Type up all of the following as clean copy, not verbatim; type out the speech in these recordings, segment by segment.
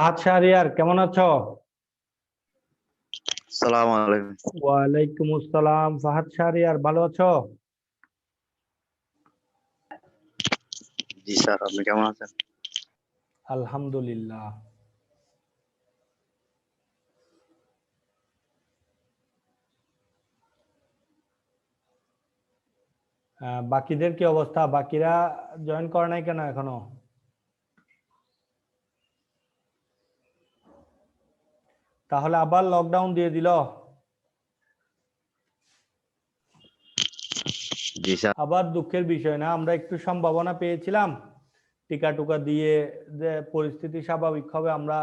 আচ্ছা রিয়ার, কেমন আছো? আসসালামু আলাইকুম। ওয়ালাইকুম আসসালাম। ফাহাদ শাহরিয়ার, ভালো আছো? জি স্যার, আপনি কেমন আছেন? আলহামদুলিল্লাহ। বাকিদের কি অবস্থা? বাকিরা জয়েন করে নাই কেন এখনো? তাহলে আবার লকডাউন দিয়ে দিল? জি স্যার। আবার দুঃখের বিষয় না? আমরা একটু সম্ভাবনা পেয়েছিলাম টিকা টুকা দিয়ে যে পরিস্থিতি স্বাভাবিক হবে, আমরা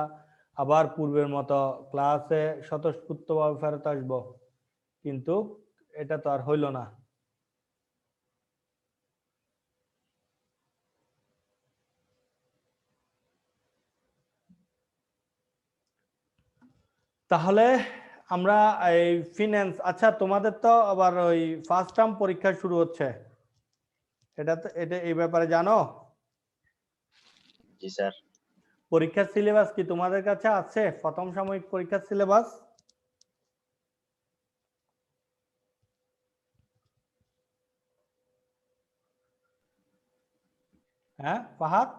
আবার পূর্বের মতো ক্লাসে স্বতঃস্ফূর্তভাবে ফেরত আসবো, কিন্তু এটা তো আর হইল না। তাহলে আমরা এই ফিনান্স, আচ্ছা তোমাদের তো আবার ওই ফার্স্ট টার্ম পরীক্ষা শুরু হচ্ছে, এটা এই ব্যাপারে জানো? জি স্যার। পরীক্ষার সিলেবাস কি তোমাদের কাছে আছে? প্রথম সাময়িক পরীক্ষার সিলেবাস? হ্যাঁ ফাহাদ,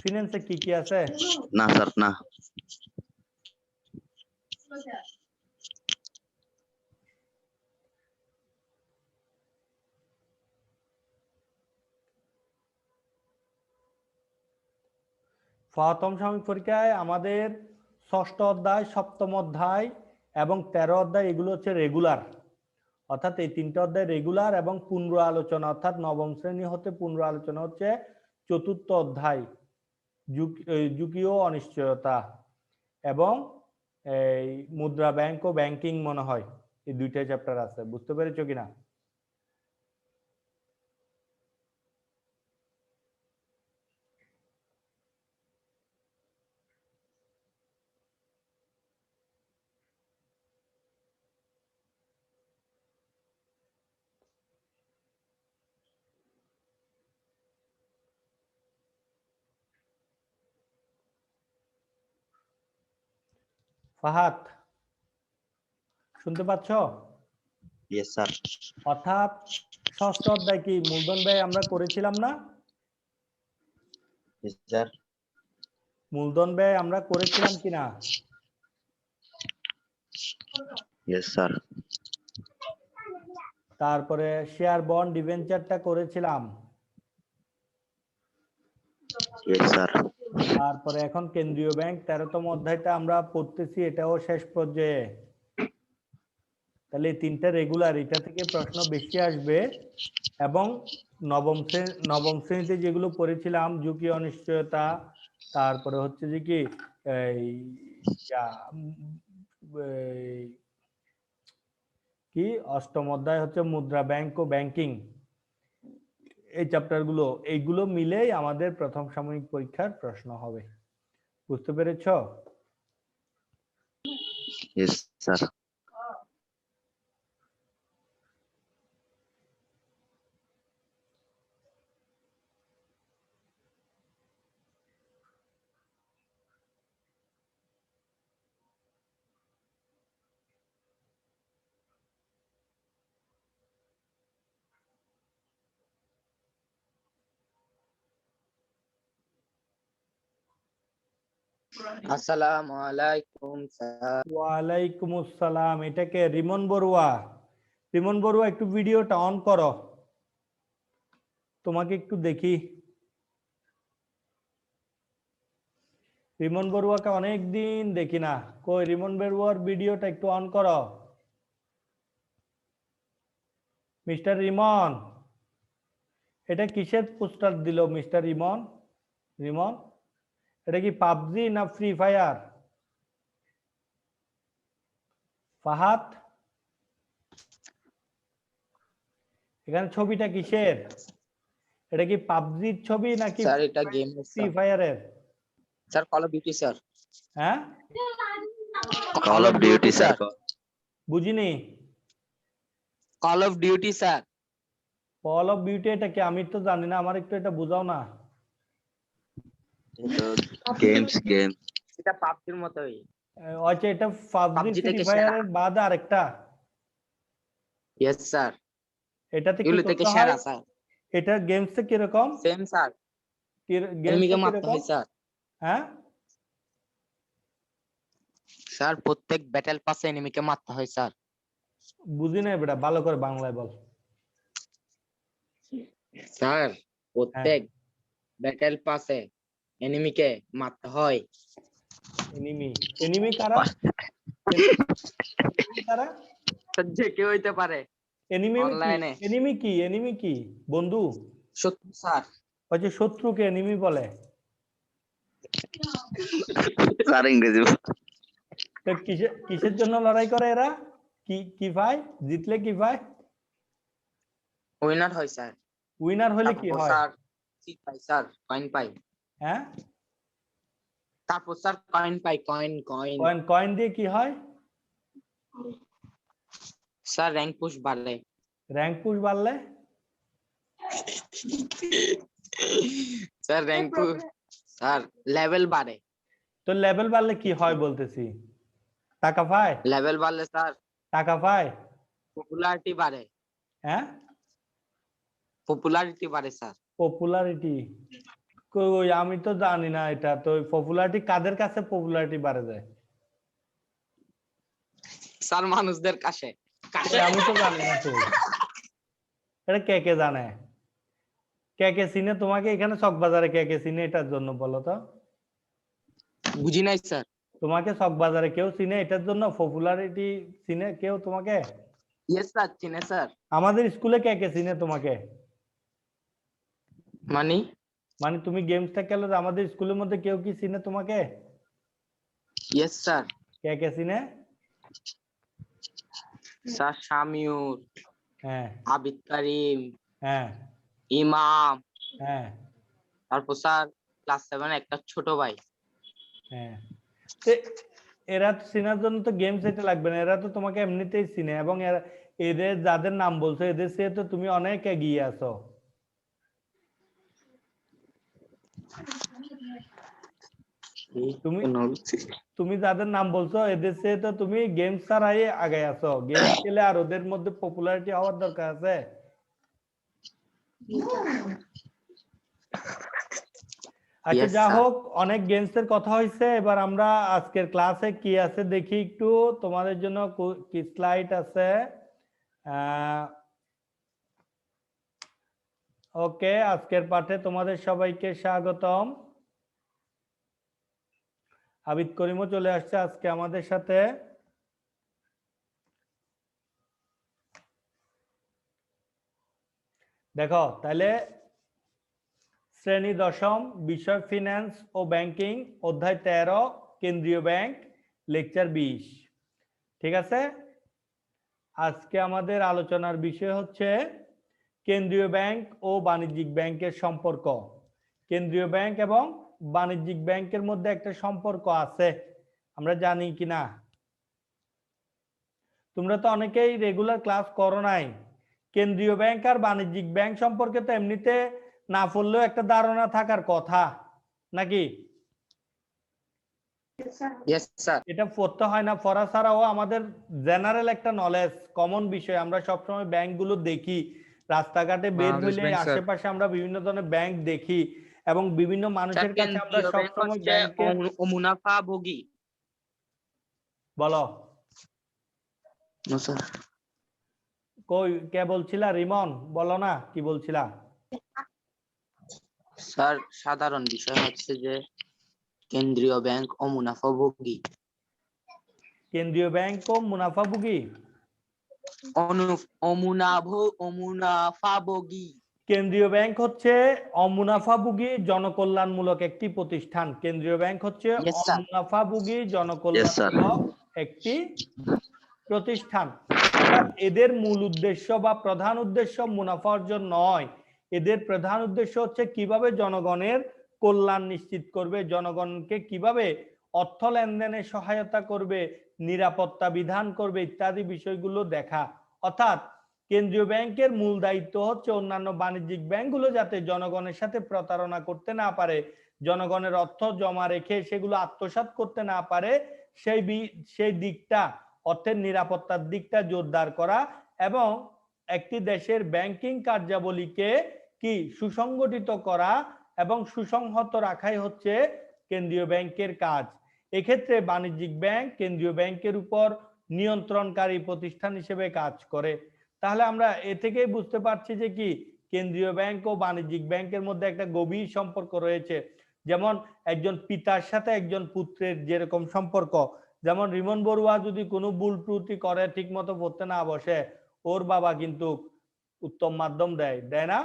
ফিনান্সে কি কি আছে? না স্যার, না। প্রথম সাময়িক পরীক্ষায় আমাদের ষষ্ঠ অধ্যায়, সপ্তম অধ্যায় এবং 13 অধ্যায় এগুলো হচ্ছে রেগুলার, অর্থাৎ এই তিনটা অধ্যায় রেগুলার, এবং পুনর আলোচনা অর্থাৎ নবম শ্রেণী হতে পুনর আলোচনা হচ্ছে চতুর্থ অধ্যায়, ঝুঁকি ও অনিশ্চয়তা, এবং এই মুদ্রা ব্যাংক ও ব্যাংকিং মনে হয়, এই দুইটা চ্যাপ্টার আছে। বুঝতে পেরেছো কিনা? ফাহাদ, শুনতে পাচ্ছ? Yes sir. অর্থাৎ ষষ্ঠ অধ্যায় কি মূলধন ব্যয় আমরা করেছিলাম না? Yes sir. মূলধন ব্যয় আমরা করেছিলাম কিনা? Yes sir. তারপরে শেয়ার বন্ড ডিবেঞ্চারটা করেছিলাম। Yes sir. তারপরে এখন কেন্দ্রীয় ব্যাংক 13তম অধ্যায়টা আমরা পড়তেছি, এটাও শেষ পর্যায়ে। তাহলে এই তিনটা রেগুলার, এটা থেকে প্রশ্ন বেশি আসবে। এবং নবম শ্রেণীতে যেগুলো পড়েছিলাম, ঝুঁকি অনিশ্চয়তা, তারপরে হচ্ছে যে কি এই এই কি অষ্টম অধ্যায় হচ্ছে মুদ্রা ব্যাংক ও ব্যাংকিং, এই চ্যাপ্টারগুলো, এইগুলো মিলেই আমাদের প্রথম সাময়িক পরীক্ষার প্রশ্ন হবে। বুঝতে পেরেছ? Yes sir. আসসালামু আলাইকুম স্যার। ওয়ালাইকুম আসসালাম। এটাকে রিমন বড়ুয়া? রিমন বড়ুয়া, একটু ভিডিওটা অন করো, তোমাকে একটু দেখি। রিমন বড়ুয়াকে অনেকদিন দেখি না, কই রিমন বড়ুয়ার ভিডিওটা একটু অন করো। মিস্টার রিমন, এটা কিসের পোস্টার দিল মিস্টার রিমন? রিমন, এটা কি পাবজি না ফ্রি ফায়ার? ফাহাদ, এখানে ছবিটা কিসের? এটা কি পাবজির ছবি নাকি স্যার এটা গেম ফ্রি ফায়ারের? Sir, call of duty sir. হ্যাঁ, কল অফ ডিউটি স্যার। বুঝিনি। Call of duty sir. Call of beauty এটা কি? আমি তো জানি না, আমার একটু এটা বুঝাও না। গেমস গেম এটা পাবজির মতোই। আচ্ছা, এটা পাবজি PUBG ফ্রি থেকে ফায়ারের বাদে আরেকটা। ইয়েস স্যার, এটাতে কি এগুলো থেকে করতে হয়? সেরা স্যার। এটা গেমসে কিরকম? সেম স্যার, গেমসে এনিমিকে মারতে কিরকম? হয় স্যার। হ্যাঁ, স্যার প্রত্যেক ব্যাটেল পাসে এনিমিকে মারতে হয় স্যার। বুঝি নাই বেটা, ভালো করে বাংলায় বল। স্যার হ্যাঁ, প্রত্যেক ব্যাটেল পাসে এনিমিকে মারতে হয়। এনিমি। এনিমি কারা? enemy কারা? স্যার যে কেউ হইতে পারে এনিমি কি? অনলাইনে। এনিমি কি? এনিমি কি? বন্ধু? সত্যি স্যার। ওই যে শত্রুকে এনিমি বলে। স্যার ইংরেজি তো কিসের জন্য লড়াই করে এরা? কি কি পায়? জিতলে কি পায়? উইনার হয় স্যার। উইনার হলে কি তারপর হয়? স্যার কি পাই স্যার? কয়েন পাই। হ্যাঁ, তারপর স্যার কয়েন পাই, কয়েন কয়েন। কয়েন। কয়েন দিয়ে কি হয়? স্যার র্যাঙ্ক পুশ বাড়ে। র্যাঙ্ক পুশ বাড়লে? Sir rank push, sir level বাড়ে। তো লেভেল বাড়লে কি হয় বলতেছি? টাকা পায়? লেভেল বাড়লে স্যার টাকা পায়? পপুলারিটি বাড়ে। হ্যাঁ, পপুলারিটি বাড়ে স্যার। পপুলারিটি? কই, আমি তো জানি না এটা। তো পপুলারিটি কাদের কাছে পপুলারিটি বাড়ে যায়? স্যার মানুষদের কাছে। কই, আমি তো জানি না তো। এটা কে কে জানে? কে কে চিনে তোমাকে এখানে চকবাজারে? কে কে চিনে এটার জন্য বলো তো? বুঝি নাই স্যার। তোমাকে চকবাজারে কেউ চিনে এটার জন্য? পপুলারিটি চিনে কেউ তোমাকে? ইয়েস স্যার, চিনে স্যার। আমাদের স্কুলে কে কে চিনে তোমাকে? মানে মানে তুমি গেমসটা খেলো, আমাদের স্কুলের মধ্যে কেউ কি চিনে তোমাকে? Yes sir. কে কে চিনে? স্যার শামিউর, হ্যাঁ, আবিদ কারিম, হ্যাঁ, ইমাম, হ্যাঁ, তারপর স্যার ক্লাস 7 একটা ছোট ভাই। হ্যাঁ। তো এরা তো চেনার জন্য তো গেমস এটা লাগবে না, এরা তো তোমাকে এমনিতেই চিনে। এবং এদের যাদের নাম বলছো এদের চেয়ে তো তুমি অনেক এগিয়ে আছো। তুমি তুমি যাদের নাম বলছো এদের চেয়ে তো তুমি গেমস ছাড়াই আগে আছো। গেমস খেলে আর ওদের মধ্যে পপুলারিটি হওয়ার দরকার আছে? আচ্ছা, ইয়েস যা স্যার। হোক, অনেক গেমস এর কথা হয়েছে। এবার আমরা আজকের ক্লাসে কি আছে দেখি একটু। তোমাদের জন্য কি স্লাইড আছে? ওকে, আজকের পাঠে তোমাদের সবাইকে স্বাগতম। আবিদ করিমও চলে আসছে আজকে আমাদের সাথে। দেখো তাহলে, শ্রেণী দশম, বিষয় ফিন্যান্স ও ব্যাংকিং, অধ্যায় 13, কেন্দ্রীয় ব্যাংক, লেকচার 20। ঠিক আছে, আজকে আমাদের আলোচনার বিষয় হচ্ছে কেন্দ্রীয় ব্যাংক ও বাণিজ্যিক ব্যাংকের সম্পর্ক। কেন্দ্রীয় ব্যাংক এবং বাণিজ্যিক ব্যাংকের মধ্যে একটা সম্পর্ক আছে, আমরা জানি কিনা? তোমরা তো অনেকেই রেগুলার ক্লাস করো নাই। কেন্দ্রীয় ব্যাংক আর বাণিজ্যিক ব্যাংক সম্পর্কে তো এমনিতে না পড়লেও একটা ধারণা থাকার কথা, নাকি? Yes sir. এটা পড়তে হয় না, পড়া ছাড়াও আমাদের জেনারেল একটা নলেজ, কমন বিষয়। আমরা সবসময় ব্যাংকগুলো দেখি, রাস্তাঘাটে বের বাংলাদেশ হইলে ব্যাংক স্যার। আশেপাশে আমরা বিভিন্ন ধরনের ব্যাংক দেখি, এবং বিভিন্ন স্যার মানুষের কাছে আমরা কেন্দ্রীয় ব্যাংক সবসময় হচ্ছে ব্যাংকের। মুনাফা ভোগী। বলো, স্যার কই কে বলছিলা? রিমন, বলো না কি বলছিলা? স্যার সাধারণ বিষয় হচ্ছে যে কেন্দ্রীয় ব্যাংক ও মুনাফাভোগী। কেন্দ্রীয় ব্যাংক ও মুনাফাভোগী? মুনাফাভোগী। কেন্দ্রীয় ব্যাংক হচ্ছে অমুনাফাভোগী জনকল্যাণমূলক একটি প্রতিষ্ঠান। কেন্দ্রীয় ব্যাংক হচ্ছে ইয়েস স্যার। অমুনাফাভোগী Yes, sir. জনকল্যাণমূলক একটি প্রতিষ্ঠান। অর্থাৎ এদের মূল উদ্দেশ্য বা প্রধান উদ্দেশ্য মুনাফা অর্জন নয়। এদের প্রধান উদ্দেশ্য হচ্ছে কিভাবে জনগণের কল্যাণ নিশ্চিত করবে, জনগণকে কিভাবে অর্থ লেনদেনে সহায়তা করবে, নিরাপত্তা বিধান করবে, ইত্যাদি বিষয়গুলো দেখা। অর্থাৎ কেন্দ্রীয় ব্যাংকের মূল দায়িত্ব হচ্ছে অন্যান্য বাণিজ্যিক ব্যাংকগুলো যাতে জনগণের সাথে প্রতারণা করতে না পারে, জনগণের অর্থ জমা রেখে সেগুলো আত্মসাৎ করতে না পারে সেই দিকটা, অর্থের নিরাপত্তার দিকটা জোরদার করা এবং একটি দেশের ব্যাংকিং কার্যাবলীকে কি সুসংগঠিত করা এবং সুসংহত রাখাই হচ্ছে কেন্দ্রীয় ব্যাংকের কাজ। এক্ষেত্রে বাণিজ্যিক ব্যাংক কেন্দ্রীয় ব্যাংকের উপর নিয়ন্ত্রণকারী প্রতিষ্ঠান হিসেবে কাজ করে। তাহলে আমরা এ থেকেই বুঝতে পারছি যে কি কেন্দ্রীয় ব্যাংক ও বাণিজ্যিক ব্যাংকের মধ্যে একটা গভীর সম্পর্ক রয়েছে। যেমন একজন পিতার সাথে একজন পুত্রের যেরকম সম্পর্ক, যেমন রিমন বড়ুয়া যদি কোনো ভুল ত্রুটি করে, ঠিক মতো পড়তে না বসে, ওর বাবা কিন্তু উত্তম মাধ্যম দেয়, দেয় না?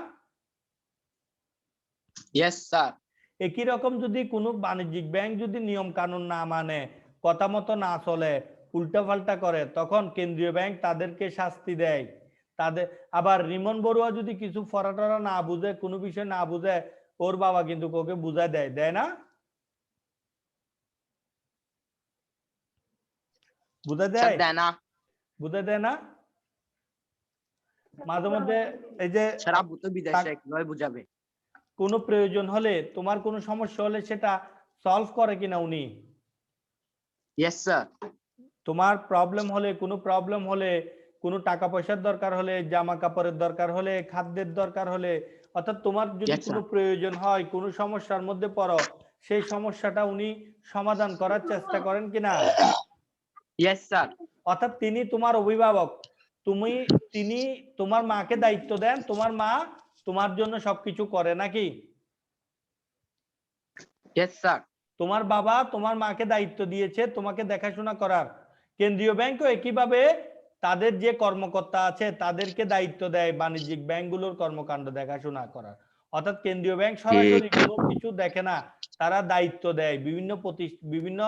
Yes sir. একই রকম যদি কোনো বাণিজ্যিক ব্যাংক যদি নিয়ম কানুন না মানে, কথা মতো না চলে, উল্টাপাল্টা করে, তখন কেন্দ্রীয় ব্যাংক তাদেরকে শাস্তি দেয়। তাদের আবার রিমন বড়ুয়া যদি কিছু ফরাটরা না বুঝে, কোনো বিষয় না বুঝে, ওর বাবা কিন্তু ওকে বুঝায় দেয়, দেয় না? বুঝায় স্যার দেয়? দেয় না। বুঝায় দেয় না? মাঝে মধ্যে এই যে স্যার আব্বু তো বিদেশে, কিভাবে বুঝাবে? কোনো প্রয়োজন হলে, তোমার কোনো সমস্যা হলে সেটা সলভ করে কিনা উনি? Yes sir. তোমার প্রবলেম হলে, কোনো টাকা পয়সার দরকার হলে, জামা কাপড়ের দরকার হলে, খাদ্যের দরকার হলে, অর্থাৎ তোমার যদি Yes, sir. কোনো প্রয়োজন হয়, কোনো সমস্যার মধ্যে পড়ো, সেই সমস্যাটা উনি সমাধান করার চেষ্টা করেন কিনা? Yes sir. অর্থাৎ তিনি তোমার অভিভাবক, তিনি তোমার মাকে দায়িত্ব দেন, তোমার মা তোমার জন্য সবকিছু করে নাকি? Yes sir. তোমার বাবা তোমার মাকে দায়িত্ব দিয়েছে তোমাকে দেখাশোনা করার। কেন্দ্রীয় ব্যাংকও একইভাবে তাদের যে কর্মকর্তা আছে তাদেরকে দায়িত্ব দেয় বাণিজ্যিক ব্যাংকগুলোর কর্মকাণ্ড দেখাশোনা করার। অর্থাৎ কেন্দ্রীয় ব্যাংক সরাসরি কোনো কিছু দেখে না, তারা দায়িত্ব দেয়, বিভিন্ন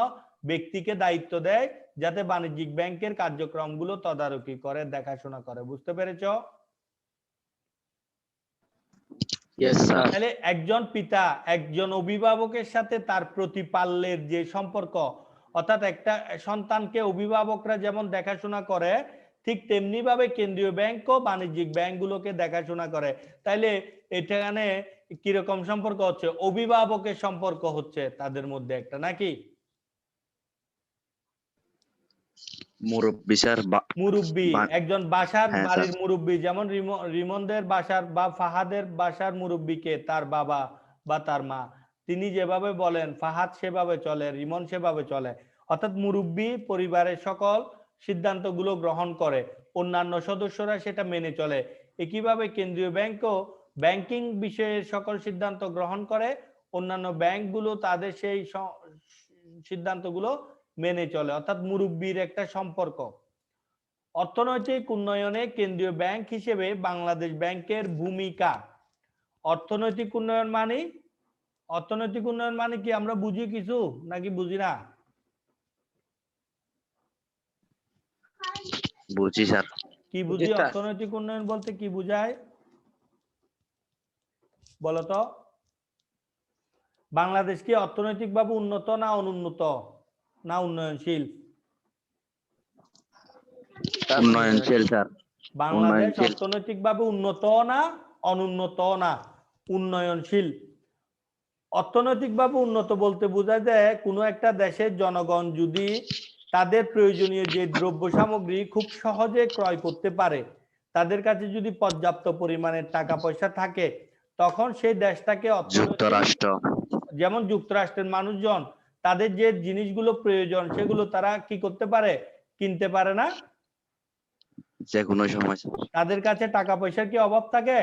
ব্যক্তিকে দায়িত্ব দেয় যাতে বাণিজ্যিক ব্যাংকের কার্যক্রমগুলো তদারকি করে, দেখাশোনা করে। বুঝতে পেরেছো? Yes sir. তাহলে একজন পিতা একজন অভিভাবকের সাথে তার প্রতিপাল্যের যে সম্পর্ক, অর্থাৎ একটা সন্তানকে অভিভাবকরা যেমন দেখাশোনা করে, ঠিক তেমনি ভাবে কেন্দ্রীয় ব্যাংকও বাণিজ্যিক ব্যাংকগুলোকে দেখাশোনা করে। তাইলে এখানে কিরকম সম্পর্ক হচ্ছে? অভিভাবকের সম্পর্ক হচ্ছে তাদের মধ্যে একটা, নাকি? মুরব্বি স্যার, মুরব্বি, একজন বাসার হ্যাঁ, বাড়ির স্যার। মুরব্বি, যেমন রিমনদের বাসার বা ফাহাদের বাসার মুরব্বিকে তার বাবা বা তার মা, তিনি যেভাবে বলেন ফাহাদ সেভাবে চলে, রিমন সেভাবে চলে। অর্থাৎ মুরব্বি পরিবারের সকল সিদ্ধান্তগুলো গ্রহণ করে, অন্যান্য সদস্যরা সেটা মেনে চলে। একইভাবে কেন্দ্রীয় ব্যাংকও ব্যাংকিং বিষয়ের সকল সিদ্ধান্ত গ্রহণ করে, অন্যান্য ব্যাংকগুলো তাদের সেই সিদ্ধান্তগুলো মেনে চলে। অর্থাৎ মুরব্বির একটা সম্পর্ক। অর্থনৈতিক উন্নয়নে কেন্দ্রীয় ব্যাংক হিসেবে বাংলাদেশ ব্যাংকের ভূমিকা। অর্থনৈতিক উন্নয়ন মানে কি আমরা বুঝি কিছু নাকি বুঝি না? বুঝি স্যার। কি বুঝি? অর্থনৈতিক উন্নয়ন বলতে কি বুঝায় বলতো? বাংলাদেশ কি অর্থনৈতিকভাবে উন্নত না অনুন্নত না উন্নয়নশীল? উন্নয়নশীল স্যার। বাংলাদেশ অর্থনৈতিকভাবে উন্নত না অনুন্নত না, উন্নয়নশীল। অর্থনৈতিকভাবে উন্নত বলতে বোঝায় যে কোনো একটা দেশের জনগণ যদি তাদের প্রয়োজনীয় যে দ্রব্য সামগ্রী খুব সহজে ক্রয় করতে পারে, তাদের কাছে যদি পর্যাপ্ত পরিমাণের টাকা পয়সা থাকে, তখন সেই দেশটাকে যুক্তরাষ্ট্র, যেমন যুক্তরাষ্ট্রের মানুষজন তাদের যে জিনিসগুলো প্রয়োজন সেগুলো তারা কি করতে পারে? কিনতে পারে না? যে কোনো সময়। তাদের কাছে টাকা পয়সার কি অভাব থাকে?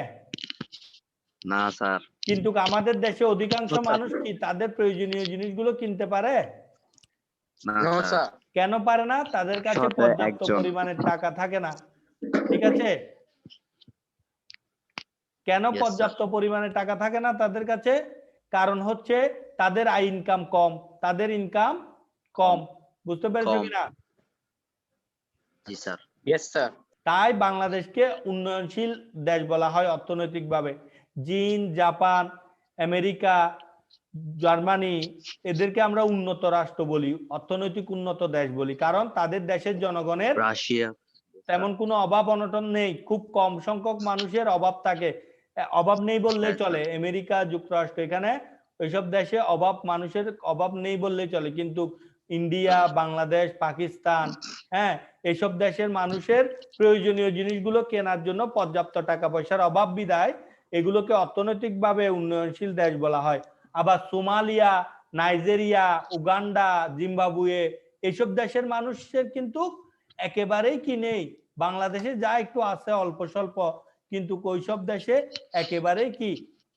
না স্যার। কিন্তু আমাদের দেশে অধিকাংশ মানুষ কি তাদের প্রয়োজনীয় জিনিসগুলো কিনতে পারে? না স্যার। কেন পারে না? তাদের কাছে পর্যাপ্ত পরিমাণের টাকা থাকে না। ঠিক আছে? কেন পর্যাপ্ত পরিমাণে টাকা থাকে না তাদের কাছে? কারণ হচ্ছে তাদের আয় ইনকাম কম, তাদের ইনকাম কম। বুঝতে পেরেছো কিনা? জি স্যার। Yes sir. তাই বাংলাদেশকে উন্নয়নশীল দেশ বলা হয় অর্থনৈতিকভাবে। চীন, জাপান, আমেরিকা, জার্মানি, এদেরকে আমরা উন্নত রাষ্ট্র বলি, অর্থনৈতিক উন্নত দেশ বলি, কারণ তাদের দেশের জনগণের রাশিয়া তেমন কোনো অভাব অনটন নেই, খুব কম সংখ্যক মানুষের অভাব থাকে। অভাব নেই বললেই চলে। আমেরিকা যুক্তরাষ্ট্র, এখানে ওইসব দেশে মানুষের অভাব নেই বললেই চলে, কিন্তু ইন্ডিয়া, বাংলাদেশ, পাকিস্তান, হ্যাঁ, এইসব দেশের মানুষের প্রয়োজনীয় জিনিসগুলো কেনার জন্য পর্যাপ্ত টাকা পয়সার অভাব বিধায় এগুলোকে অর্থনৈতিকভাবে উন্নয়নশীল দেশ বলা হয়। আবার সোমালিয়া, নাইজেরিয়া, উগান্ডা, জিম্বাবুয়ে এইসব দেশের মানুষের কিন্তু একেবারেই কি নেই, বাংলাদেশে যা একটু আছে অল্প স্বল্প, কিন্তু ওইসব দেশে একেবারেই কি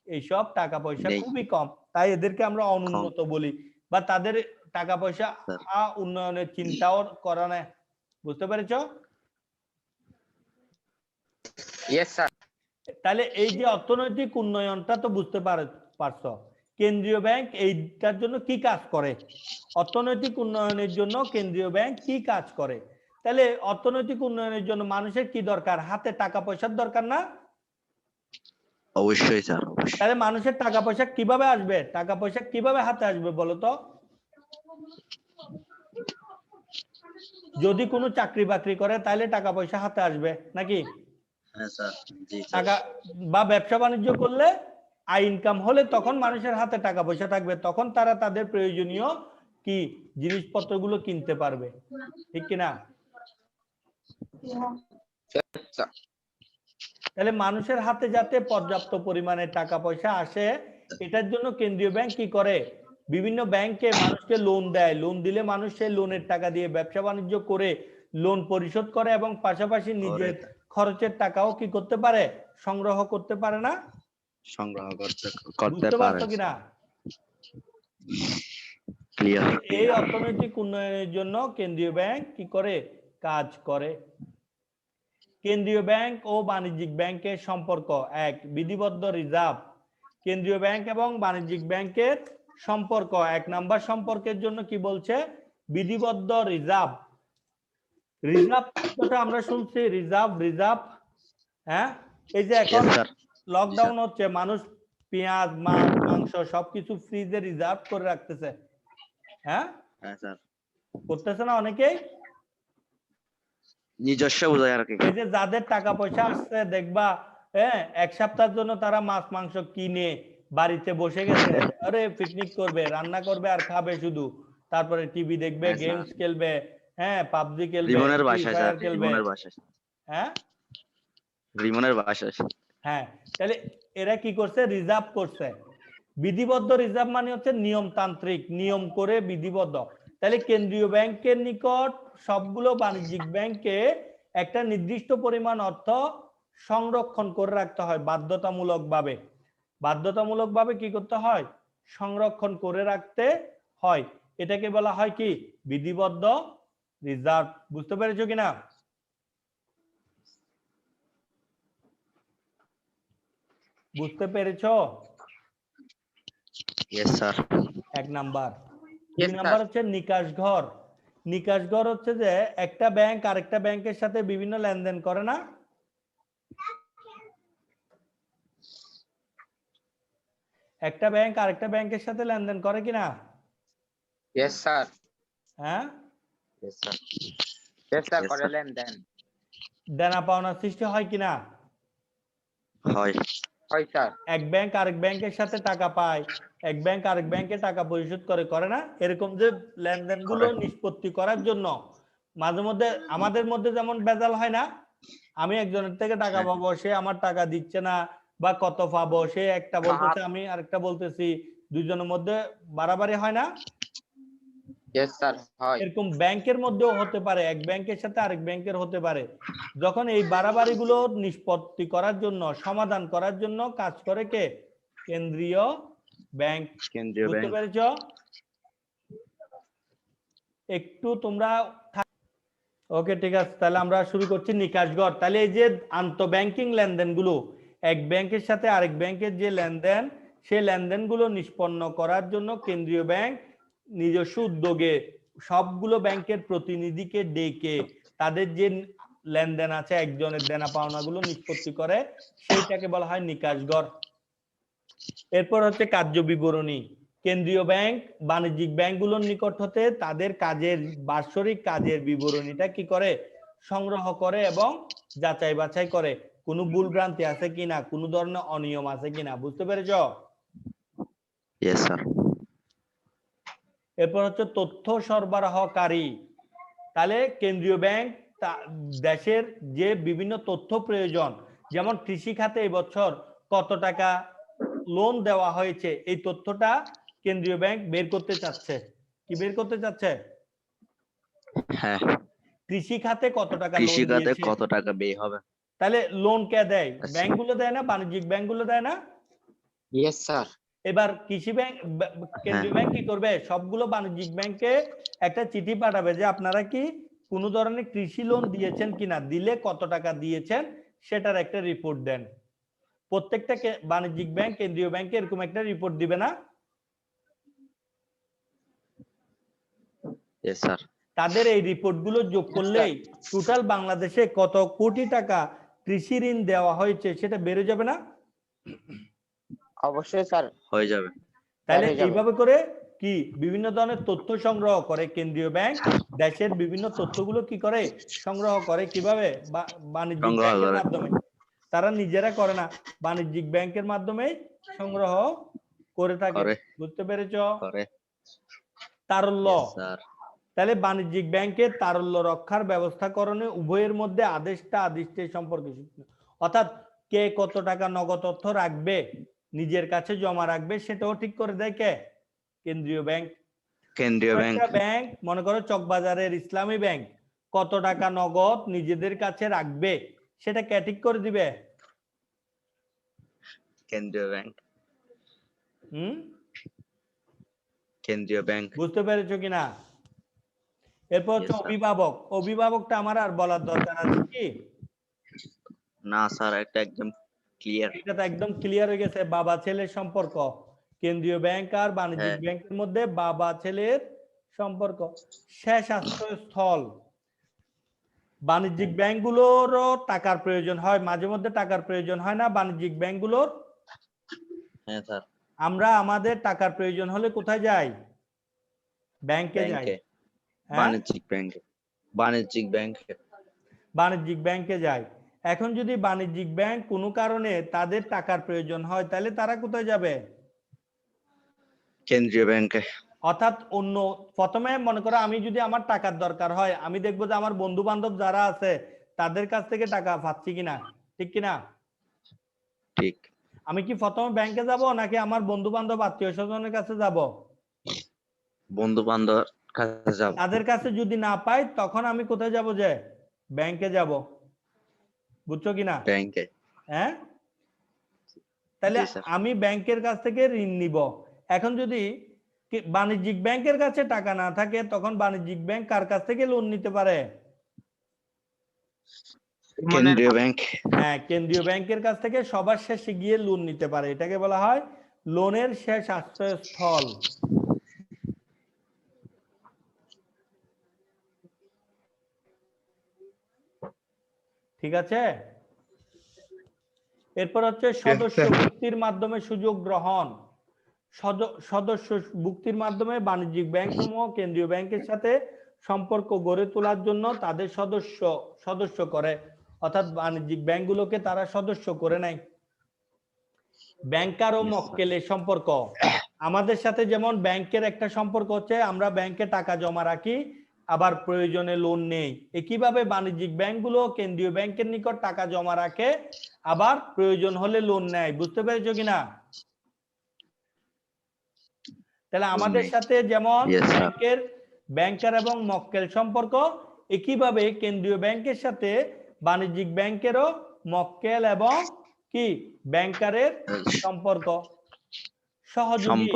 এইসব টাকা পয়সা নেই। খুবই কম, তাই এদেরকে আমরা অনুন্নত বলি, বা তাদের টাকা পয়সা স্যার। উন্নয়নের চিন্তাও করে না। বুঝতে পেরেছ? Yes sir. তাহলে এই যে অর্থনৈতিক উন্নয়নটা তো বুঝতে পারছো, কেন্দ্রীয় ব্যাংক এইটার জন্য কি কাজ করে, অর্থনৈতিক উন্নয়নের জন্য কেন্দ্রীয় ব্যাংক কি কাজ করে। তাহলে অর্থনৈতিক উন্নয়নের জন্য মানুষের কি দরকার, হাতে টাকা পয়সার দরকার না? অবশ্যই স্যার, অবশ্যই। তাহলে মানুষের টাকা পয়সা কিভাবে আসবে, টাকা পয়সা কিভাবে হাতে আসবে বলো তো? যদি কোনো চাকরি বাকরি করে তাহলে টাকা পয়সা হাতে আসবে নাকি? হ্যাঁ স্যার, জি স্যার। টাকা বা ব্যবসা বাণিজ্য করলে আয় ইনকাম হলে তখন মানুষের হাতে টাকা পয়সা থাকবে, তখন তারা তাদের প্রয়োজনীয় কি জিনিসপত্রগুলো কিনতে পারবে, ঠিক কিনা? তাহলে মানুষের হাতে যাতে পর্যাপ্ত পরিমাণে টাকা পয়সা আসে, এটার জন্য কেন্দ্রীয় ব্যাংক কি করে, বিভিন্ন ব্যাংকে মানুষকে লোন দেয়, লোন দিলে মানুষ সেই লোনের টাকা দিয়ে ব্যবসা বাণিজ্য করে লোন পরিশোধ করে এবং পাশাপাশি নিজের খরচের টাকাও কি করতে পারে, সংগ্রহ করতে পারে না? সংগ্রহ করতে বুঝতে পারে। পারছো কিনা? ক্লিয়ার। এই অর্থনৈতিক উন্নয়নের জন্য কেন্দ্রীয় ব্যাংক কি করে, কাজ করে। কেন্দ্রীয় ব্যাংক ও বাণিজ্যিক ব্যাংকের সম্পর্ক এক, বিধিবদ্ধ রিজার্ভ। কেন্দ্রীয় ব্যাংক এবং বাণিজ্যিক ব্যাংকের সম্পর্ক, এক নাম্বার সম্পর্কের জন্য কি বলছে, বিধিবদ্ধ রিজার্ভ। রিজার্ভ শব্দটা আমরা শুনছি, রিজার্ভ রিজার্ভ, হ্যাঁ, এই যে এখন লকডাউন হচ্ছে, মানুষ পেঁয়াজ, মাছ, মাংস সবকিছু ফ্রিজে রিজার্ভ করে রাখতেছে, হ্যাঁ স্যার, করতেছে না অনেকেই? নিজস্ব বোঝায় আর কি। এই যে যাদের টাকা পয়সা আসছে দেখবা, হ্যাঁ, এক সপ্তাহের জন্য তারা মাছ মাংস কিনে বাড়িতে বসে গেছে, আরে পিকনিক করবে, রান্না করবে আর খাবে শুধু, তারপরে টিভি দেখবে, গেমস খেলবে, হ্যাঁ, পাবজি খেলবে, রিমনের ফ্রি বাসায় ফায়ার স্যার, খেলবে, রিমনের বাসায়। হ্যাঁ রিমনের বাসায়। হ্যাঁ, তাহলে এরা কি করছে, রিজার্ভ করছে। বিধিবদ্ধ রিজার্ভ মানে হচ্ছে নিয়মতান্ত্রিক, নিয়ম করে বিধিবদ্ধ। তাহলে কেন্দ্রীয় ব্যাংকের নিকট সবগুলো বাণিজ্যিক ব্যাংকে একটা নির্দিষ্ট পরিমাণ অর্থ সংরক্ষণ করে রাখতে হয় বাধ্যতামূলকভাবে। বাধ্যতামূলকভাবে কি করতে হয়, সংরক্ষণ করে রাখতে হয়, এটাকে বলা হয় কি, বিধিবদ্ধ রিজার্ভ। বুঝতে পেরেছো কিনা? বুঝতে পেরেছো? Yes sir. এক নাম্বার। Yes, দুই নাম্বার হচ্ছে নিকাশ ঘর। নিকাশ ঘর হচ্ছে যে একটা ব্যাংক আরেকটা ব্যাংকের সাথে বিভিন্ন লেনদেন করে না, একটা ব্যাংক আরেকটা ব্যাংকের সাথে লেনদেন করে কিনা? Yes sir. হ্যাঁ, yes sir. Yes sir, Yes, করে sir. লেনদেন দেনা পাওনার সৃষ্টি হয় কিনা? হয়। হয় স্যার। এক ব্যাংক আরেক ব্যাংকের সাথে টাকা পায়, এক ব্যাংক আরেক ব্যাংকে টাকা পরিশোধ করে না? এরকম যে লেনদেন গুলো নিষ্পত্তি করার জন্য মাঝে মধ্যে আমাদের মধ্যে যেমন বেজাল হয় না, আমি একজনের থেকে টাকা পাবো, সে আমার টাকা দিচ্ছে না, বা কত পাবো, সে একটা বলতেছে আমি আরেকটা বলতেছি, দুজনের মধ্যে বাড়াবাড়ি হয় না? ইয়েস স্যার, হয়। এরকম ব্যাংকের মধ্যেও হতে পারে, এক ব্যাংকের সাথে আরেক ব্যাংকের হতে পারে। যখন এই বাড়াবাড়ি গুলো নিষ্পত্তি করার জন্য, সমাধান করার জন্য কাজ করে কে, কেন্দ্রীয় ব্যাংক। কেন্দ্রীয় বুঝতে ব্যাংক। পেরেছো? একটু তোমরা, ওকে ঠিক আছে, তাহলে আমরা শুরু করছি নিকাশ ঘর। তাহলে এই যে আন্তঃব্যাংকিং লেনদেন গুলো, এক ব্যাংকের সাথে আরেক ব্যাংকের যে লেনদেন, সেই লেনদেন গুলো নিষ্পন্ন করার জন্য কেন্দ্রীয় ব্যাংক নিজস্ব উদ্যোগে সবগুলো ব্যাংকের প্রতিনিধিকে ডেকে তাদের যে লেনদেন আছে, একজনের দেনা পাওনা গুলো নিষ্পত্তি করে, সেইটাকে বলা হয় নিকাশ ঘর। এরপর হচ্ছে কার্য বিবরণী। কেন্দ্রীয় ব্যাংক বাণিজ্যিক ব্যাংকগুলোর নিকট হতে তাদের কাজের বাৎসরিক কাজের বিবরণীটা কি করে, সংগ্রহ করে এবং যাচাই বাছাই করে কোনো ভুল ভ্রান্তি আছে কিনা, কোনো ধরনের অনিয়ম আছে কিনা। বুঝতে পেরেছো? Yes sir. এরপর হচ্ছে তথ্য সরবরাহকারী। তাহলে কেন্দ্রীয় ব্যাংক দেশের যে বিভিন্ন তথ্য প্রয়োজন, যেমন কৃষি খাতে এবছর কত টাকা লোন দেওয়া হয়েছে, এই তথ্যটা কেন্দ্রীয় ব্যাংক বের করতে চাচ্ছে। কি বের করতে চাচ্ছে? হ্যাঁ, কৃষি খাতে কত টাকা লোন কৃষি খাতে দিয়েছে। কত টাকা ব্যয় হবে। তাহলে লোন কে দেয়? আচ্ছা। ব্যাংকগুলো দেয় না? বাণিজ্যিক ব্যাংকগুলো দেয় না? Yes sir. এবার কৃষি ব্যাংক কেন্দ্রীয় ব্যাংক কি করবে? সবগুলো বাণিজ্যিক ব্যাংকে একটা চিঠি পাঠাবে যে আপনারা কি কোনো ধরনের কৃষি লোন দিয়েছেন কিনা, দিলে কত টাকা দিয়েছেন সেটার একটা রিপোর্ট দেন। প্রত্যেকটা বাণিজ্যিক ব্যাংক কেন্দ্রীয় ব্যাংকে এরকম একটা রিপোর্ট দিবে না? Yes sir. তাদের এই রিপোর্ট গুলো যোগ করলেই টোটাল বাংলাদেশে কত কোটি টাকা কৃষি ঋণ দেওয়া হয়েছে সেটা বেড়ে যাবে না? অবশ্যই স্যার। হয়ে যাবে। তাহলে হয়ে যাবে। এইভাবে করে কি বিভিন্ন ধরনের তথ্য সংগ্রহ করে কেন্দ্রীয় ব্যাংক, দেশের বিভিন্ন তথ্যগুলো কি করে সংগ্রহ করে, কিভাবে? বাণিজ্যিক সংগ্রহ ব্যাংকের করে। মাধ্যমে। তারা নিজেরা করে না, বাণিজ্যিক ব্যাংকের মাধ্যমে সংগ্রহ করে থাকে। করে। বুঝতে পেরেছ? করে। তারল্য। Yes sir. তাহলে বাণিজ্যিক ব্যাংকের তারল্য রক্ষার ব্যবস্থাকরণে উভয়ের মধ্যে আদিষ্টের সম্পর্ক, অর্থাৎ কে কত টাকা নগদ অর্থ রাখবে, নিজের কাছে জমা রাখবে, সেটাও ঠিক করে দেয় কে? কেন্দ্রীয় ব্যাংক। কেন্দ্রীয় ব্যাংক। একটা ব্যাংক মনে করো চকবাজারের ইসলামী ব্যাংক কত টাকা নগদ নিজেদের কাছে রাখবে সেটা কে ঠিক করে দিবে? কেন্দ্রীয় ব্যাংক। কেন্দ্রীয় ব্যাংক। বুঝতে পেরেছো কিনা? এরপর হচ্ছে Yes, sir. অভিভাবক। অভিভাবকটা আমার আর বলার দরকার আছে কি? না স্যার, এটা একদম ক্লিয়ার। এটা তো একদম ক্লিয়ার হয়ে গেছে, বাবা ছেলের সম্পর্ক। কেন্দ্রীয় ব্যাংক আর বাণিজ্যিক হ্যাঁ। ব্যাংকের মধ্যে বাবা ছেলের সম্পর্ক। শেষ আশ্রয়স্থল। বাণিজ্যিক ব্যাংকগুলোরও টাকার প্রয়োজন হয়, মাঝে মধ্যে টাকার প্রয়োজন হয় না বাণিজ্যিক ব্যাংকগুলোর? হ্যাঁ স্যার। আমরা আমাদের টাকার প্রয়োজন হলে কোথায় যাই? ব্যাংকে যাই। ব্যাংকে। হ্যাঁ? বাণিজ্যিক ব্যাংকে। বাণিজ্যিক ব্যাংকে। বাণিজ্যিক ব্যাংকে যাই। এখন যদি বাণিজ্যিক ব্যাংক কোনো কারণে তাদের টাকার প্রয়োজন হয় তাহলে তারা কোথায় যাবে? কেন্দ্রীয় ব্যাংকে। অর্থাৎ অন্য, প্রথমে মনে করো আমি যদি আমার টাকার দরকার হয়, আমি দেখবো যে আমার বন্ধু বান্ধব যারা আছে তাদের কাছ থেকে টাকা পাচ্ছি কিনা, ঠিক কিনা? ঠিক। আমি কি প্রথমে ব্যাংকে যাব নাকি আমার বন্ধু বান্ধব আত্মীয় স্বজনের কাছে যাব? বন্ধু বান্ধবের কাছে যাব। তাদের কাছে যদি না পাই তখন আমি কোথায় যাব? যে ব্যাংকে যাব। বুঝছো কিনা? ব্যাংকে। হ্যাঁ, তাহলে জি স্যার। আমি ব্যাংকের কাছ থেকে ঋণ নিব। এখন যদি বাণিজ্যিক ব্যাংকের কাছে টাকা না থাকে তখন বাণিজ্যিক ব্যাংক কার কাছ থেকে লোন নিতে পারে? কেন্দ্রীয় ব্যাংক। হ্যাঁ, কেন্দ্রীয় ব্যাংকের কাছ থেকে সবার শেষে গিয়ে লোন নিতে পারে। এটাকে বলা হয় লোনের শেষ আশ্রয়স্থল। ঠিক আছে? এরপর হচ্ছে সদস্য ভুক্তির মাধ্যমে সুযোগ গ্রহণ। সদস্য ভুক্তির মাধ্যমে বাণিজ্যিক ব্যাংক সমূহ কেন্দ্রীয় ব্যাংকের সাথে সম্পর্ক গড়ে তোলার জন্য তাদের সদস্য করে, অর্থাৎ বাণিজ্যিক ব্যাংকগুলোকে তারা সদস্য করে নেয়। ব্যাংকার ও মক্কেলের সম্পর্ক। আমাদের সাথে যেমন ব্যাংকের একটা সম্পর্ক হচ্ছে আমরা ব্যাংকে টাকা জমা রাখি, আবার প্রয়োজনে লোন নেই। একইভাবে বাণিজ্যিক ব্যাংকগুলো কেন্দ্রীয় ব্যাংকের নিকট টাকা জমা রাখে, আবার প্রয়োজন হলে লোন নেয়। বুঝতে পেরেছো কিনা? তাহলে আমাদের সাথে যেমন ব্যাংকার এবং মক্কেল সম্পর্ক, একইভাবে কেন্দ্রীয় ব্যাংকের সাথে বাণিজ্যিক ব্যাংকেরও মক্কেল এবং কি ব্যাংকারের সম্পর্ক। সহযোগী।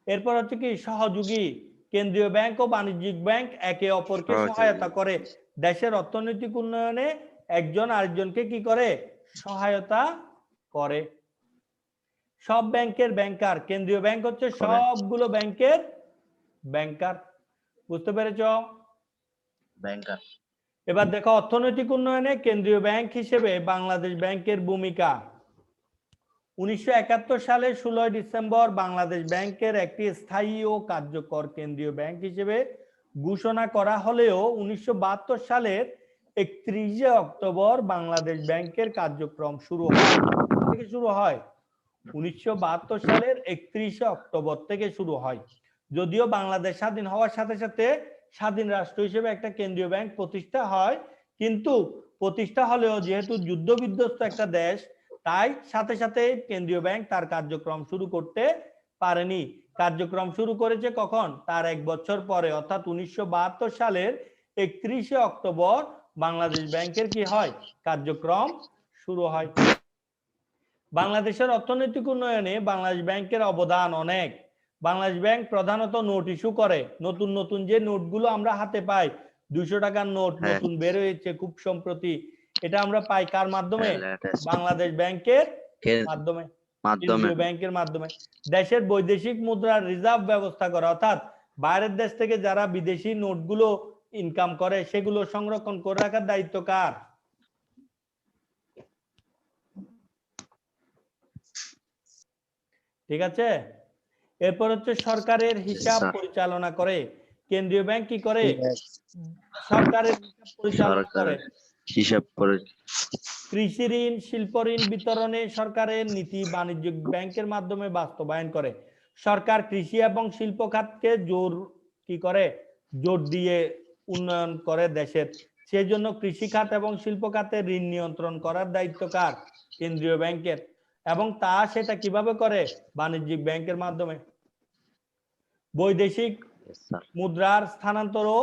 এরপর হচ্ছে কি সহযোগী। কেন্দ্রীয় ব্যাংক ও বাণিজ্যিক ব্যাংক একে অপরকে সহায়তা করে। দেশের অর্থনৈতিক উন্নয়নে একজন আরেকজনকে কি করে? সহায়তা করে। সব ব্যাংকের ব্যাংকার। কেন্দ্রীয় ব্যাংক হচ্ছে সবগুলো ব্যাংকের ব্যাংকার। বুঝতে পেরেছ? ব্যাংকার। এবার দেখো অর্থনৈতিক উন্নয়নে কেন্দ্রীয় ব্যাংক হিসেবে বাংলাদেশ ব্যাংকের ভূমিকা। 1971 সালের 16 ডিসেম্বর বাংলাদেশ ব্যাংকের একটি স্থায়ী ও কার্যকর কেন্দ্রীয় ব্যাংক হিসেবে ঘোষণা করা হলেও 1972 সালের 31 অক্টোবর বাংলাদেশ ব্যাংকের কার্যক্রম শুরু হয়। 1972 সালের 31 অক্টোবর থেকে শুরু হয়। যদিও বাংলাদেশ স্বাধীন হওয়ার সাথে সাথে স্বাধীন রাষ্ট্র হিসেবে একটা কেন্দ্রীয় ব্যাংক প্রতিষ্ঠা হয়, কিন্তু প্রতিষ্ঠা হলেও যেহেতু যুদ্ধ বিধ্বস্ত একটা দেশ, তাই সাথে সাথে কেন্দ্রীয় ব্যাংক তার কার্যক্রম শুরু করতে পারেনি। কার্যক্রম শুরু করেছে কখন? তার 1 বছর পরে, অর্থাৎ 1972 সালের 31 অক্টোবর বাংলাদেশ ব্যাংকের কি হয়? কার্যক্রম শুরু হয়। বাংলাদেশের অর্থনৈতিক উন্নয়নে বাংলাদেশ ব্যাংকের অবদান অনেক। বাংলাদেশ ব্যাংক প্রধানত নোট ইস্যু করে। নতুন নতুন যে নোটগুলো আমরা হাতে পাই, 200 টাকার নোট হ্যাঁ। নতুন বের হয়েছে খুব সম্প্রতি, এটা আমরা পাই কার মাধ্যমে? latest বাংলাদেশ ব্যাংকের কে- মাধ্যমে, মাধ্যমে কেন্দ্রীয় ব্যাংকের মাধ্যমে। দেশের বৈদেশিক মুদ্রার রিজার্ভ ব্যবস্থা করা, অর্থাৎ বাইরের দেশ থেকে যারা বিদেশি নোটগুলো ইনকাম করে সেগুলো সংরক্ষণ করে রাখার দায়িত্ব কার? ঠিক আছে। এরপর হচ্ছে সরকারের হিসাব স্যার। পরিচালনা করে। কেন্দ্রীয় ব্যাংক কি করে? সরকারের হিসাব পরিচালনা করে। সরকারের হিসাব করে কৃষি ঋণ, শিল্প ঋণ বিতরণে সরকারের নীতি বাণিজ্যিক ব্যাংকের মাধ্যমে বাস্তবায়ন করে। সরকার কৃষি এবং শিল্প খাতকে জোর কি করে? জোর দিয়ে উন্নয়ন করে দেশের। সেই জন্য কৃষি খাত এবং শিল্প খাতে ঋণ নিয়ন্ত্রণ করার দায়িত্ব কার? কেন্দ্রীয় ব্যাংকের। এবং সেটা কিভাবে করে? বাণিজ্যিক ব্যাংকের মাধ্যমে। বৈদেশিক স্যার। মুদ্রার স্থানান্তর ও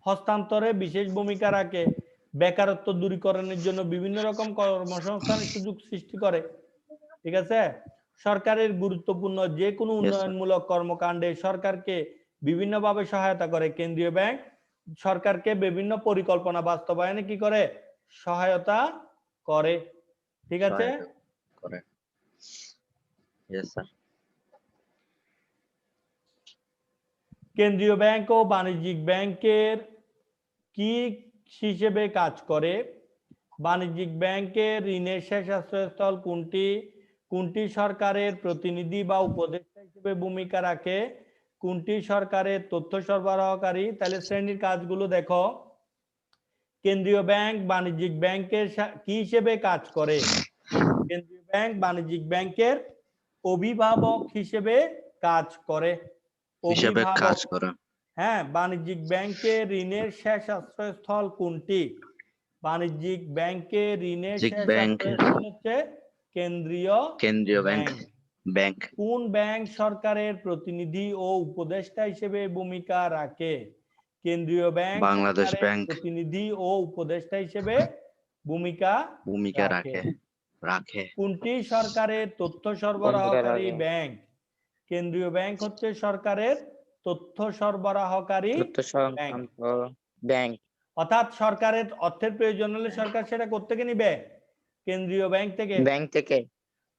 হস্তান্তরে বিশেষ ভূমিকা রাখে। বেকারত্ব দূরীকরণের জন্য বিভিন্ন রকম কর্মসংস্থানের সুযোগ সৃষ্টি করে। ঠিক আছে। সরকারের গুরুত্বপূর্ণ যে কোনো উন্নয়নমূলক কর্মকাণ্ডে সরকারকে বিভিন্নভাবে সহায়তা করে কেন্দ্রীয় ব্যাংক। সরকারকে বিভিন্ন পরিকল্পনা বাস্তবায়নে কি করে? সহায়তা করে। ঠিক আছে। সহায়তা করে। Yes, sir. কেন্দ্রীয় ব্যাংক ও বাণিজ্যিক ব্যাংকের কি হিসেবে কাজ করে? বাণিজ্যিক ব্যাংকের ঋণের শেষ আশ্রয়স্থল কোনটি? কোনটি সরকারের প্রতিনিধি বা উপদেষ্টা হিসেবে ভূমিকা রাখে? কোনটি সরকারের তথ্য সরবরাহকারী? তাহলে শ্রেণীর কাজগুলো দেখো। কেন্দ্রীয় ব্যাংক বাণিজ্যিক ব্যাংকের কি হিসেবে কাজ করে? কেন্দ্রীয় ব্যাংক বাণিজ্যিক ব্যাংকের অভিভাবক হিসেবে কাজ করে। হিসাবে কাজ করে। হ্যাঁ। বাণিজ্যিক ব্যাংকের ঋণের শেষ আশ্রয়স্থল কোনটি? বাণিজ্যিক ব্যাংকের ঋণের শেষ আশ্রয়স্থল হচ্ছে কেন্দ্রীয় ব্যাংক। কোন ব্যাংক সরকারের প্রতিনিধি ও উপদেষ্টা হিসেবে ভূমিকা রাখে? কেন্দ্রীয় ব্যাংক বাংলাদেশ সরকারের ব্যাংক প্রতিনিধি ও উপদেষ্টা হিসেবে ভূমিকা রাখে। কোনটি সরকারের তথ্য সরবরাহকারী ব্যাংক? কেন্দ্রীয় ব্যাংক হচ্ছে সরকারের তথ্য সরবরাহকারী ব্যাংক। অর্থাৎ সরকারের অর্থের প্রয়োজন হলে সরকার সেটা কোত্থেকে নিবে? কেন্দ্রীয় ব্যাংক থেকে।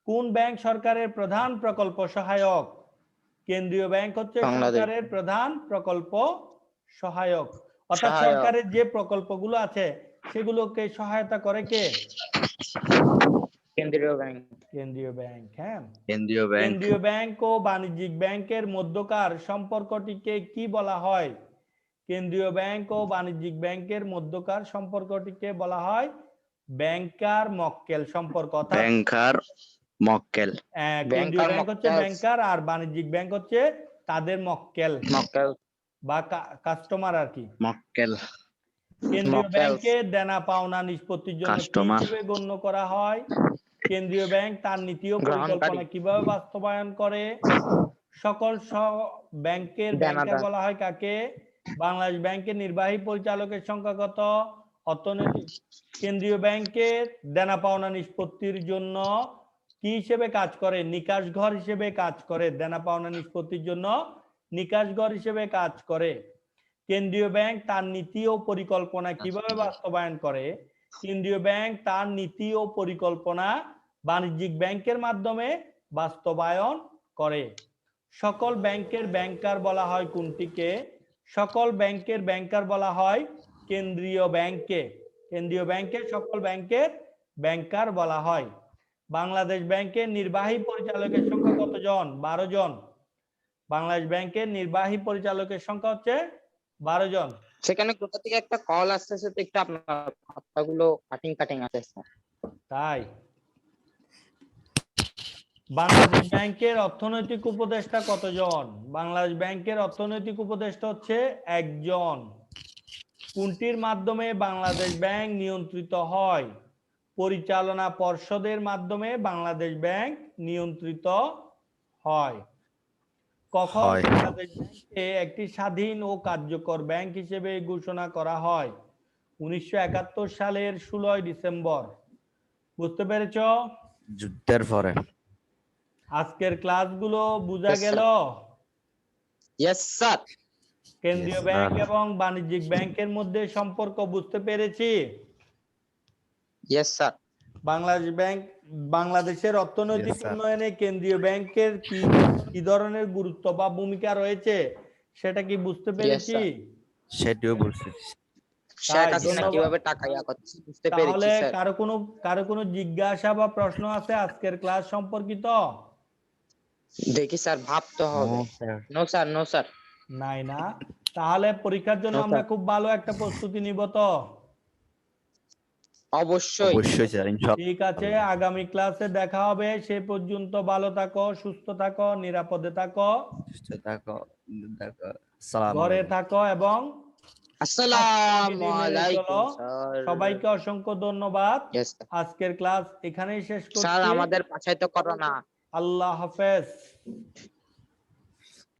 কোন ব্যাংক সরকারের প্রধান প্রকল্প সহায়ক? কেন্দ্রীয় ব্যাংক হচ্ছে সরকারের প্রধান প্রকল্প সহায়ক। অর্থাৎ সরকারের যে প্রকল্পগুলো আছে সেগুলোকে সহায়তা করে কে? কেন্দ্রীয় ব্যাংক। হ্যাঁ। কেন্দ্রীয় ব্যাংক ও বাণিজ্যিক ব্যাংকের মধ্যকার সম্পর্কটিকে কি বলা হয়? কেন্দ্রীয় ব্যাংক ও বাণিজ্যিক ব্যাংকের মধ্যকার সম্পর্কটিকে বলা হয় ব্যাংকার মক্কেল সম্পর্ক। ব্যাংকার মক্কেল। কেন্দ্রীয় ব্যাংক হচ্ছে ব্যাংকার আর বাণিজ্যিক ব্যাংক হচ্ছে তাদের মক্কেল বা কাস্টমার আর কি। মক্কেল। কেন্দ্রীয় ব্যাংকে দেনা পাওনা নিষ্পত্তির জন্য কি হিসেবে গণ্য করা হয়? কেন্দ্রীয় ব্যাংক তার নীতি ও পরিকল্পনা কিভাবে বাস্তবায়ন করে? সকল ব্যাংকের ব্যাংকার বলা হয় কাকে? বাংলাদেশ ব্যাংকের নির্বাহী পরিচালকের সংখ্যা কত? অর্থনৈতিক কেন্দ্রীয় ব্যাংকের দেনা পাওনা নিষ্পত্তির জন্য কি হিসেবে কাজ করে? নিকাশ ঘর হিসেবে কাজ করে। দেনা পাওনা নিষ্পত্তির জন্য নিকাশ ঘর হিসেবে কাজ করে। কেন্দ্রীয় ব্যাংক তার নীতি ও পরিকল্পনা কিভাবে বাস্তবায়ন করে? কেন্দ্রীয় ব্যাংক তার নীতি ও পরিকল্পনা বাণিজ্যিক ব্যাংকের মাধ্যমে বাস্তবায়ন করে। সকল ব্যাংকের ব্যাংকার বলা হয় কোনটিকে? সকল ব্যাংকের ব্যাংকার বলা হয় কেন্দ্রীয় ব্যাংকে। কেন্দ্রীয় ব্যাংকে সকল ব্যাংকের ব্যাংকার বলা হয়। বাংলাদেশ ব্যাংকের নির্বাহী পরিচালকের সংখ্যা কতজন? 12 জন। বাংলাদেশ ব্যাংকের নির্বাহী পরিচালকের সংখ্যা হচ্ছে 12 জন। সেখানে কোথা থেকে একটা কল আসতেছে, তো একটু আপনার কথাগুলো কাটিং আসছে। তাই বাংলাদেশ ব্যাংকের অর্থনৈতিক উপদেষ্টা কতজন? বাংলাদেশ ব্যাংকের অর্থনৈতিক উপদেষ্টা হচ্ছে একজন। কোনটির মাধ্যমে বাংলাদেশ ব্যাংক নিয়ন্ত্রিত হয়? পরিচালনা পর্ষদের মাধ্যমে বাংলাদেশ ব্যাংক নিয়ন্ত্রিত হয়। কখন হয়। বাংলাদেশ ব্যাংককে একটি স্বাধীন ও কার্যকর ব্যাংক হিসেবে ঘোষণা করা হয়? 1971 সালের 16 ডিসেম্বর। বুঝতে পেরেছ? যুদ্ধের পরে। আজকের ক্লাসগুলো বোঝা Yes, গেল? Yes sir. কেন্দ্রীয় Yes, ব্যাংক sir. এবং বাণিজ্যিক ব্যাংকের মধ্যে সম্পর্ক বুঝতে পেরেছি? Yes sir. বাংলাদেশের অর্থনৈতিক Yes, sir. উন্নয়নে কেন্দ্রীয় ব্যাংকের কি ধরনের গুরুত্ব বা ভূমিকা রয়েছে সেটা কি বুঝতে পেরেছি? সেটিও বলছি। শেখ তাই, হাসিনা ধন্যবাদ। কিভাবে টাকা ইয়া করছে বুঝতে পেরেছি তাহলে স্যার। কারো কোনো জিজ্ঞাসা বা প্রশ্ন আছে আজকের ক্লাস সম্পর্কিত? দেখি স্যার, ভাবতে হবে। No, sir. No sir, no sir. নাই না? তাহলে পরীক্ষার জন্য No, আমরা sir. খুব ভালো একটা প্রস্তুতি নিব তো? অবশ্যই। অবশ্যই স্যার, ইনশাআল্লাহ। ঠিক আছে, আগামী ক্লাসে দেখা হবে। সে পর্যন্ত ভালো থাকো, সুস্থ থাকো, নিরাপদে থাকো, সুস্থ থাকো, দেখো। সালাম ঘরে আলাইকুম। থাকো এবং আসসালামু মেনে আলাইকুম চলো। স্যার। সবাইকে অসংখ্য ধন্যবাদ। Yes sir. আজকের ক্লাস এখানেই শেষ স্যার করছি। আমাদের পাশায় তো করোনা। আল্লাহ হাফেজ।